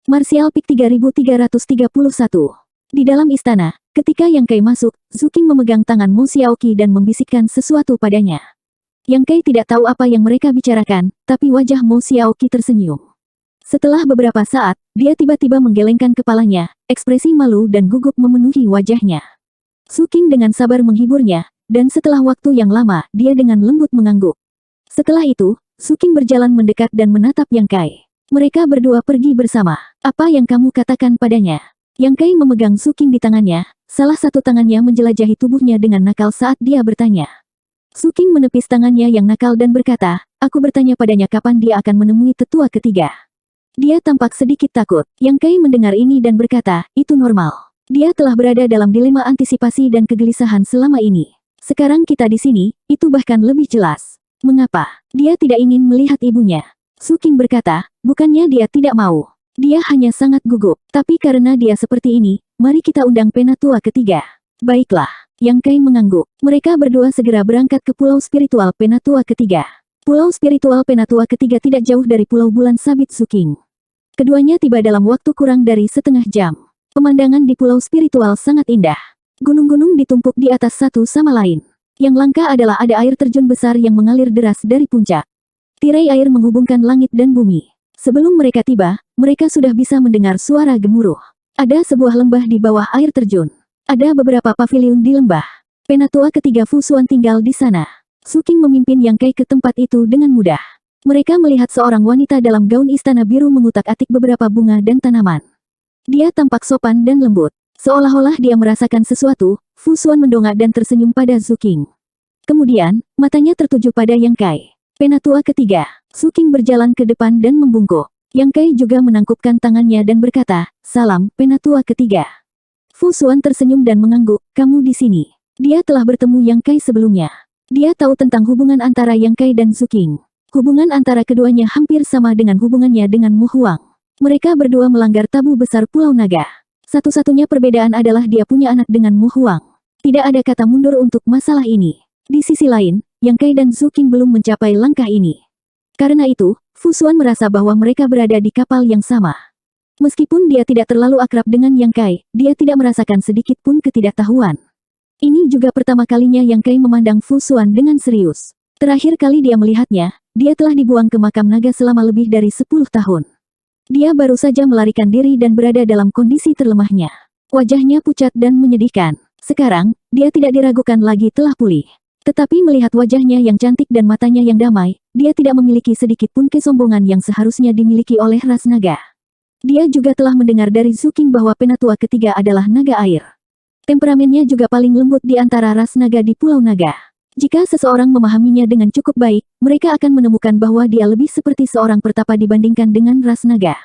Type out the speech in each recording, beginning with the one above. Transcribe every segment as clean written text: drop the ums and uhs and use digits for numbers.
Martial Peak 3331. Di dalam istana, ketika Yang Kai masuk, Zuking memegang tangan Mo Xiaoqi dan membisikkan sesuatu padanya. Yang Kai tidak tahu apa yang mereka bicarakan, tapi wajah Mo Xiaoqi tersenyum. Setelah beberapa saat, dia tiba-tiba menggelengkan kepalanya, ekspresi malu dan gugup memenuhi wajahnya. Zuking dengan sabar menghiburnya, dan setelah waktu yang lama, dia dengan lembut mengangguk. Setelah itu, Zuking berjalan mendekat dan menatap Yang Kai. Mereka berdua pergi bersama. Apa yang kamu katakan padanya? Yang Kai memegang Zuking di tangannya, salah satu tangannya menjelajahi tubuhnya dengan nakal saat dia bertanya. Zuking menepis tangannya yang nakal dan berkata, aku bertanya padanya kapan dia akan menemui tetua ketiga. Dia tampak sedikit takut. Yang Kai mendengar ini dan berkata, itu normal. Dia telah berada dalam dilema antisipasi dan kegelisahan selama ini. Sekarang kita di sini, itu bahkan lebih jelas. Mengapa? Dia tidak ingin melihat ibunya. Zuking berkata, bukannya dia tidak mau. Dia hanya sangat gugup. Tapi karena dia seperti ini, mari kita undang penatua ketiga. Baiklah. Yang Kai mengangguk. Mereka berdua segera berangkat ke Pulau Spiritual Penatua ketiga. Pulau Spiritual Penatua ketiga tidak jauh dari Pulau Bulan Sabit Zuking. Keduanya tiba dalam waktu kurang dari setengah jam. Pemandangan di Pulau Spiritual sangat indah. Gunung-gunung ditumpuk di atas satu sama lain. Yang langka adalah ada air terjun besar yang mengalir deras dari puncak. Tirai air menghubungkan langit dan bumi. Sebelum mereka tiba, mereka sudah bisa mendengar suara gemuruh. Ada sebuah lembah di bawah air terjun. Ada beberapa paviliun di lembah. Penatua ketiga Fu Xuan tinggal di sana. Zuking memimpin Yang Kai ke tempat itu dengan mudah. Mereka melihat seorang wanita dalam gaun istana biru mengutak-atik beberapa bunga dan tanaman. Dia tampak sopan dan lembut. Seolah-olah dia merasakan sesuatu, Fu Xuan mendongak dan tersenyum pada Zuking. Kemudian, matanya tertuju pada Yang Kai. Penatua ketiga, Zuking berjalan ke depan dan membungkuk. Yang Kai juga menangkupkan tangannya dan berkata, salam, Penatua ketiga. Fu Xuan tersenyum dan mengangguk, kamu di sini. Dia telah bertemu Yang Kai sebelumnya. Dia tahu tentang hubungan antara Yang Kai dan Zuking. Hubungan antara keduanya hampir sama dengan hubungannya dengan Mu Huang. Mereka berdua melanggar tabu besar Pulau Naga. Satu-satunya perbedaan adalah dia punya anak dengan Mu Huang. Tidak ada kata mundur untuk masalah ini. Di sisi lain, Yang Kai dan Zuking belum mencapai langkah ini. Karena itu, Fu Xuan merasa bahwa mereka berada di kapal yang sama. Meskipun dia tidak terlalu akrab dengan Yang Kai, dia tidak merasakan sedikit pun ketidaktahuan. Ini juga pertama kalinya Yang Kai memandang Fu Xuan dengan serius. Terakhir kali dia melihatnya, dia telah dibuang ke makam naga selama lebih dari 10 tahun. Dia baru saja melarikan diri dan berada dalam kondisi terlemahnya. Wajahnya pucat dan menyedihkan. Sekarang, dia tidak diragukan lagi telah pulih. Tetapi melihat wajahnya yang cantik dan matanya yang damai, dia tidak memiliki sedikit pun kesombongan yang seharusnya dimiliki oleh ras naga. Dia juga telah mendengar dari Zuking bahwa penatua ketiga adalah naga air. Temperamennya juga paling lembut di antara ras naga di Pulau Naga. Jika seseorang memahaminya dengan cukup baik, mereka akan menemukan bahwa dia lebih seperti seorang pertapa dibandingkan dengan ras naga.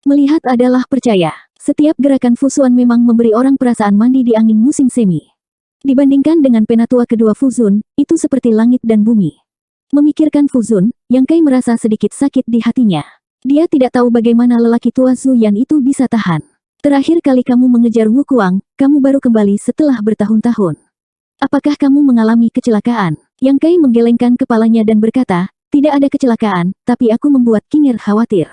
Melihat adalah percaya. Setiap gerakan Fu Xuan memang memberi orang perasaan mandi di angin musim semi. Dibandingkan dengan penatua kedua Fu Zun, itu seperti langit dan bumi. Memikirkan Fu Zun, Yang Kai merasa sedikit sakit di hatinya. Dia tidak tahu bagaimana lelaki tua Zhu Yan itu bisa tahan. Terakhir kali kamu mengejar Wu Kuang, kamu baru kembali setelah bertahun-tahun. Apakah kamu mengalami kecelakaan? Yang Kai menggelengkan kepalanya dan berkata, tidak ada kecelakaan, tapi aku membuat Kinger khawatir.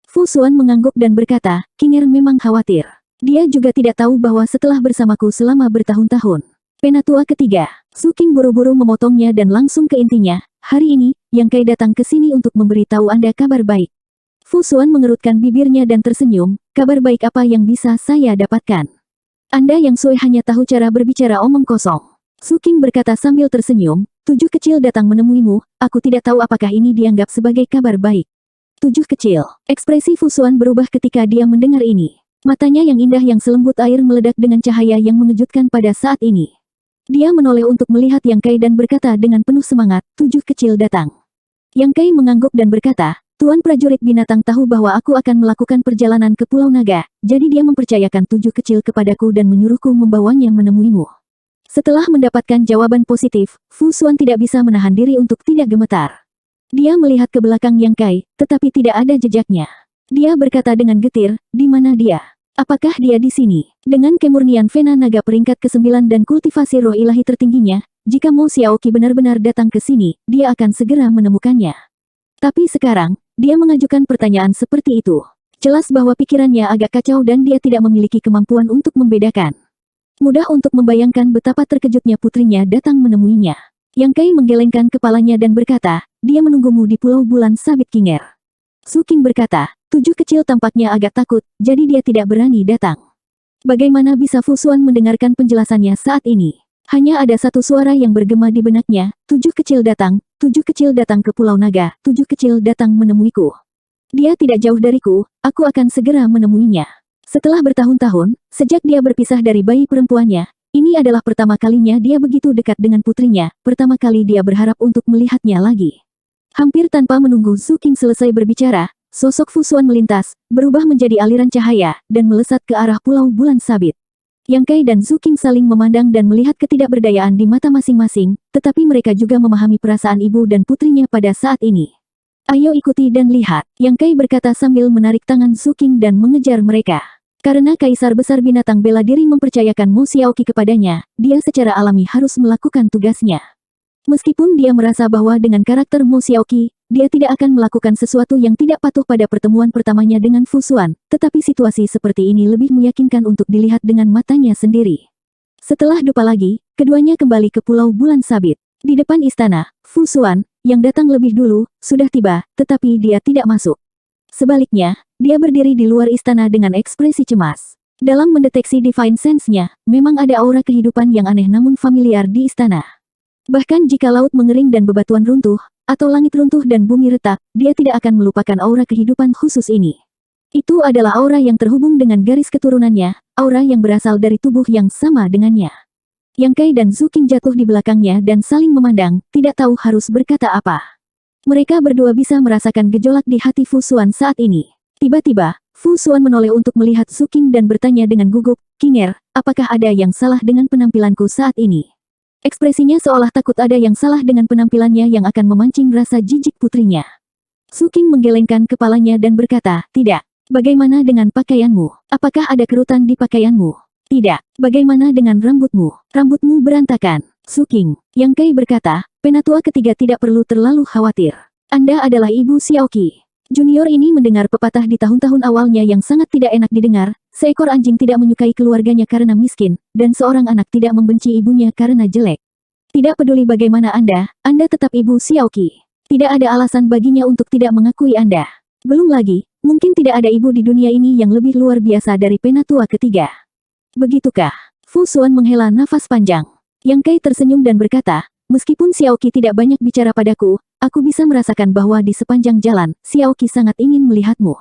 Fu Xuan mengangguk dan berkata, Kinger memang khawatir. Dia juga tidak tahu bahwa setelah bersamaku selama bertahun-tahun. Penatua ketiga, Zuking buru-buru memotongnya dan langsung ke intinya, hari ini, Yang Kai datang ke sini untuk memberitahu Anda kabar baik. Fu Xuan mengerutkan bibirnya dan tersenyum, kabar baik apa yang bisa saya dapatkan? Anda yang Sui hanya tahu cara berbicara omong kosong. Zuking berkata sambil tersenyum, 7 kecil datang menemuimu, aku tidak tahu apakah ini dianggap sebagai kabar baik. 7 kecil, ekspresi Fu Xuan berubah ketika dia mendengar ini. Matanya yang indah yang selembut air meledak dengan cahaya yang mengejutkan pada saat ini. Dia menoleh untuk melihat Yang Kai dan berkata dengan penuh semangat, 7 kecil datang. Yang Kai mengangguk dan berkata, Tuan prajurit binatang tahu bahwa aku akan melakukan perjalanan ke Pulau Naga, jadi dia mempercayakan 7 kecil kepadaku dan menyuruhku membawanya menemuimu. Setelah mendapatkan jawaban positif, Fu Xuan tidak bisa menahan diri untuk tidak gemetar. Dia melihat ke belakang Yang Kai, tetapi tidak ada jejaknya. Dia berkata dengan getir, di mana dia? Apakah dia di sini? Dengan kemurnian Vena Naga peringkat ke-9 dan kultivasi roh ilahi tertingginya, jika Mo Xiaoqi benar-benar datang ke sini, dia akan segera menemukannya. Tapi sekarang, dia mengajukan pertanyaan seperti itu. Jelas bahwa pikirannya agak kacau dan dia tidak memiliki kemampuan untuk membedakan. Mudah untuk membayangkan betapa terkejutnya putrinya datang menemuinya. Yang Kai menggelengkan kepalanya dan berkata, dia menunggumu di Pulau Bulan Sabit Kinger. Su King berkata, 7 kecil tampaknya agak takut, jadi dia tidak berani datang. Bagaimana bisa Fu Xuan mendengarkan penjelasannya saat ini? Hanya ada satu suara yang bergema di benaknya, 7 kecil datang, 7 kecil datang ke Pulau Naga, 7 kecil datang menemuiku. Dia tidak jauh dariku, aku akan segera menemuinya. Setelah bertahun-tahun, sejak dia berpisah dari bayi perempuannya, ini adalah pertama kalinya dia begitu dekat dengan putrinya, pertama kali dia berharap untuk melihatnya lagi. Hampir tanpa menunggu Su King selesai berbicara, sosok Fu Xuan melintas, berubah menjadi aliran cahaya, dan melesat ke arah Pulau Bulan Sabit. Yang Kai dan Su King saling memandang dan melihat ketidakberdayaan di mata masing-masing, tetapi mereka juga memahami perasaan ibu dan putrinya pada saat ini. Ayo ikuti dan lihat, Yang Kai berkata sambil menarik tangan Su King dan mengejar mereka. Karena Kaisar Besar Binatang bela diri mempercayakan Mo Xiaoqi kepadanya, dia secara alami harus melakukan tugasnya. Meskipun dia merasa bahwa dengan karakter Mo Xiaoqi, dia tidak akan melakukan sesuatu yang tidak patuh pada pertemuan pertamanya dengan Fu Xuan, tetapi situasi seperti ini lebih meyakinkan untuk dilihat dengan matanya sendiri. Setelah dupa lagi, keduanya kembali ke Pulau Bulan Sabit. Di depan istana, Fu Xuan, yang datang lebih dulu, sudah tiba, tetapi dia tidak masuk. Sebaliknya, dia berdiri di luar istana dengan ekspresi cemas. Dalam mendeteksi Divine Sense-nya, memang ada aura kehidupan yang aneh namun familiar di istana. Bahkan jika laut mengering dan bebatuan runtuh, atau langit runtuh dan bumi retak, dia tidak akan melupakan aura kehidupan khusus ini. Itu adalah aura yang terhubung dengan garis keturunannya, aura yang berasal dari tubuh yang sama dengannya. Yang Kai dan Su King jatuh di belakangnya dan saling memandang, tidak tahu harus berkata apa. Mereka berdua bisa merasakan gejolak di hati Fu Xuan saat ini. Tiba-tiba, Fu Xuan menoleh untuk melihat Su King dan bertanya dengan gugup, Kinger, apakah ada yang salah dengan penampilanku saat ini? Ekspresinya seolah takut ada yang salah dengan penampilannya yang akan memancing rasa jijik putrinya. Su King menggelengkan kepalanya dan berkata, tidak. Bagaimana dengan pakaianmu? Apakah ada kerutan di pakaianmu? Tidak. Bagaimana dengan rambutmu? Rambutmu berantakan. Su King, Yang Kai berkata, penatua ketiga tidak perlu terlalu khawatir. Anda adalah Ibu Xiaoqi. Junior ini mendengar pepatah di tahun-tahun awalnya yang sangat tidak enak didengar, seekor anjing tidak menyukai keluarganya karena miskin, dan seorang anak tidak membenci ibunya karena jelek. Tidak peduli bagaimana Anda tetap Ibu Xiaoqi. Tidak ada alasan baginya untuk tidak mengakui Anda. Belum lagi, mungkin tidak ada ibu di dunia ini yang lebih luar biasa dari penatua ketiga. Begitukah? Fu Xuan menghela nafas panjang. Yang Kai tersenyum dan berkata, meskipun Xiaoqi tidak banyak bicara padaku, aku bisa merasakan bahwa di sepanjang jalan, Xiaoqi sangat ingin melihatmu.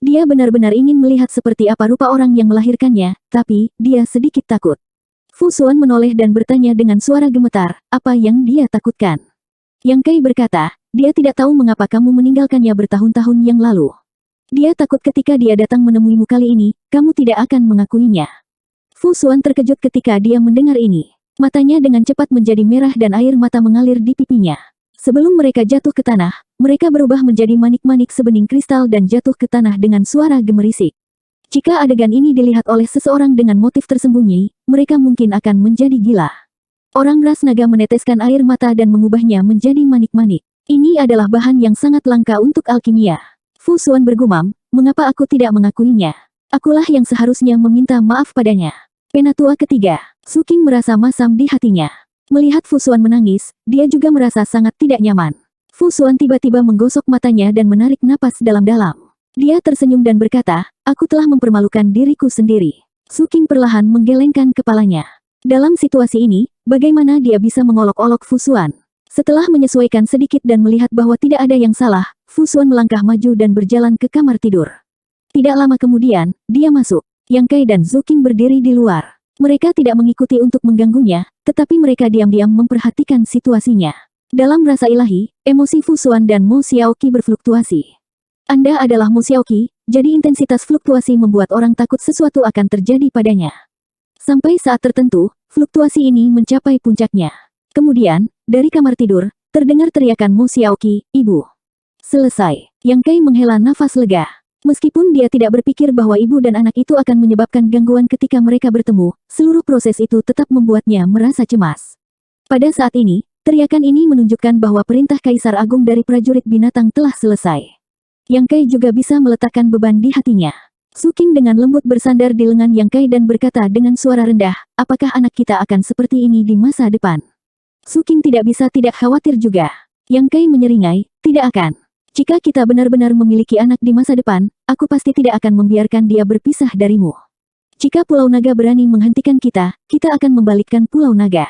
Dia benar-benar ingin melihat seperti apa rupa orang yang melahirkannya, tapi, dia sedikit takut. Fu Xuan menoleh dan bertanya dengan suara gemetar, apa yang dia takutkan? Yang Kai berkata, dia tidak tahu mengapa kamu meninggalkannya bertahun-tahun yang lalu. Dia takut ketika dia datang menemuimu kali ini, kamu tidak akan mengakuinya. Fu Xuan terkejut ketika dia mendengar ini. Matanya dengan cepat menjadi merah dan air mata mengalir di pipinya. Sebelum mereka jatuh ke tanah, mereka berubah menjadi manik-manik sebening kristal dan jatuh ke tanah dengan suara gemerisik. Jika adegan ini dilihat oleh seseorang dengan motif tersembunyi, mereka mungkin akan menjadi gila. Orang ras naga meneteskan air mata dan mengubahnya menjadi manik-manik. Ini adalah bahan yang sangat langka untuk alkimia. Fu Xuan bergumam, mengapa aku tidak mengakuinya? Akulah yang seharusnya meminta maaf padanya. Penatua ketiga, Su King merasa masam di hatinya. Melihat Fu Xuan menangis, dia juga merasa sangat tidak nyaman. Fu Xuan tiba-tiba menggosok matanya dan menarik napas dalam-dalam. Dia tersenyum dan berkata, aku telah mempermalukan diriku sendiri. Su King perlahan menggelengkan kepalanya. Dalam situasi ini, bagaimana dia bisa mengolok-olok Fu Xuan? Setelah menyesuaikan sedikit dan melihat bahwa tidak ada yang salah, Fu Xuan melangkah maju dan berjalan ke kamar tidur. Tidak lama kemudian, dia masuk. Yang Kai dan Su King berdiri di luar. Mereka tidak mengikuti untuk mengganggunya, tetapi mereka diam-diam memperhatikan situasinya. Dalam rasa ilahi, emosi Fu Xuan dan Mo Xiaoqi berfluktuasi. Anda adalah Mo Xiaoqi, jadi intensitas fluktuasi membuat orang takut sesuatu akan terjadi padanya. Sampai saat tertentu, fluktuasi ini mencapai puncaknya. Kemudian, dari kamar tidur, terdengar teriakan Mo Xiaoqi, Ibu. Selesai. Yang Kai menghela nafas lega. Meskipun dia tidak berpikir bahwa ibu dan anak itu akan menyebabkan gangguan ketika mereka bertemu, seluruh proses itu tetap membuatnya merasa cemas. Pada saat ini, teriakan ini menunjukkan bahwa perintah Kaisar Agung dari prajurit binatang telah selesai. Yang Kai juga bisa meletakkan beban di hatinya. Su King dengan lembut bersandar di lengan Yang Kai dan berkata dengan suara rendah, apakah anak kita akan seperti ini di masa depan? Su King tidak bisa tidak khawatir juga. Yang Kai menyeringai, tidak akan. Jika kita benar-benar memiliki anak di masa depan, aku pasti tidak akan membiarkan dia berpisah darimu. Jika Pulau Naga berani menghentikan kita, kita akan membalikkan Pulau Naga.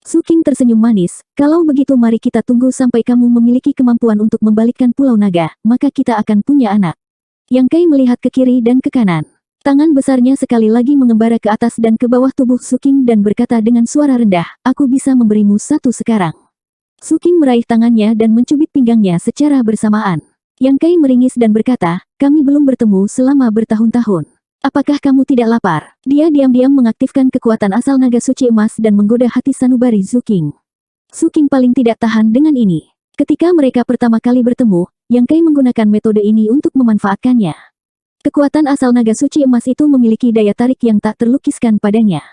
Su King tersenyum manis, kalau begitu mari kita tunggu sampai kamu memiliki kemampuan untuk membalikkan Pulau Naga, maka kita akan punya anak. Yang Kai melihat ke kiri dan ke kanan. Tangan besarnya sekali lagi mengembara ke atas dan ke bawah tubuh Su King dan berkata dengan suara rendah, aku bisa memberimu satu sekarang. Su King meraih tangannya dan mencubit pinggangnya secara bersamaan. Yang Kai meringis dan berkata, kami belum bertemu selama bertahun-tahun. Apakah kamu tidak lapar? Dia diam-diam mengaktifkan kekuatan asal naga suci emas dan menggoda hati sanubari Su King. Su King paling tidak tahan dengan ini. Ketika mereka pertama kali bertemu, Yang Kai menggunakan metode ini untuk memanfaatkannya. Kekuatan asal naga suci emas itu memiliki daya tarik yang tak terlukiskan padanya.